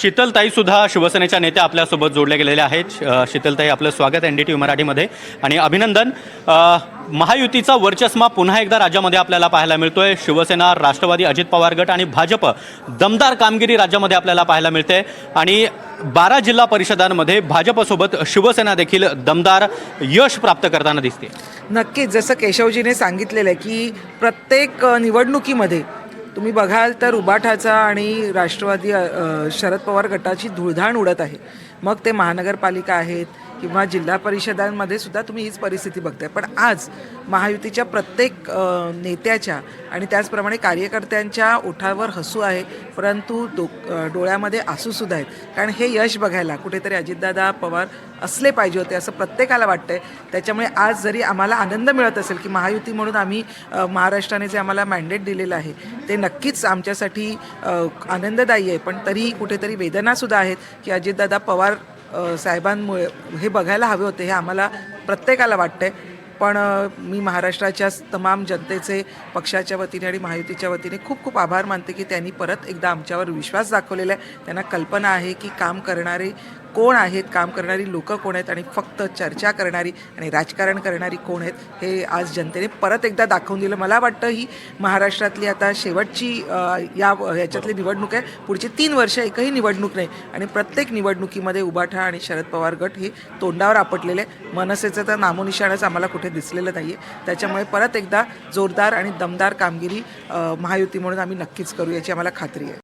शीतलताई सुद्धा शिवसेनेच्या नेत्या आपल्यासोबत जोडले गेलेले आहेत. शीतलताई, आपलं स्वागत NDTV मराठीमध्ये आणि अभिनंदन. महायुतीचा वर्चस्व पुन्हा एकदा राज्यामध्ये आपल्याला पाहायला मिळतोय. शिवसेना, राष्ट्रवादी, अजित पवार गट आणि भाजप दमदार कामगिरी राज्यामध्ये आपल्याला पाहायला मिळते आणि 12 जिल्हा परिषदांमध्ये भाजपसोबत शिवसेना देखील दमदार यश प्राप्त करताना दिसते. नक्कीच, जसं केशवजीने सांगितलेलं आहे की प्रत्येक निवडणुकीमध्ये तुम्ही बघाल तर उबाठाचा आणि राष्ट्रवादी शरद पवार गटाची धुळधाण उडत आहे. मग ते महानगरपालिका आहेत किंवा जिल्हा परिषदांमध्ये सुद्धा तुम्ही हीच परिस्थिती बघताय. पण आज महायुतीच्या प्रत्येक नेत्याच्या आणि त्याचप्रमाणे कार्यकर्त्यांच्या ओठावर हसू आहे, परंतु डोळ्यामध्ये आसूसुद्धा आहेत. कारण हे यश बघायला कुठेतरी अजितदादा पवार असले पाहिजे होते असं प्रत्येकाला वाटतंय. त्याच्यामुळे आज जरी आम्हाला आनंद मिळत असेल की महायुती म्हणून आम्ही महाराष्ट्राने जे आम्हाला मॅन्डेट दिलेलं आहे ते नक्कीच आमच्यासाठी आनंददायी आहे, पण तरीही कुठेतरी वेदनासुद्धा आहेत की अजितदादा पवार साहेबांमुळे हे बघायला हवे होते, हे आम्हाला प्रत्येकाला वाटतंय. पण मी महाराष्ट्राच्या तमाम जनतेचे पक्षाच्या वतीने आणि महायुतीच्या वतीने खूप खूप आभार मानते की त्यांनी परत एकदा आमच्यावर विश्वास दाखवलेला आहे. त्यांना कल्पना आहे की काम करणारे कोण आहेत, काम करणारी लोकं कोण आहेत आणि फक्त चर्चा करणारी आणि राजकारण करणारी कोण आहेत हे आज जनतेने परत एकदा दाखवून दिलं. मला वाटतं ही महाराष्ट्रातली आता शेवटची याच्यातली निवडणूक आहे. पुढची 3 वर्ष एकही निवडणूक नाही आणि प्रत्येक निवडणुकीमध्ये उबाठा आणि शरद पवार गट हे तोंडावर आपटलेले. मनसेचं तर नामोनिशाणच आम्हाला कुठे दिसलेलं नाही आहे. त्याच्यामुळे परत एकदा जोरदार आणि दमदार कामगिरी महायुती म्हणून आम्ही नक्कीच करू याची आम्हाला खात्री आहे.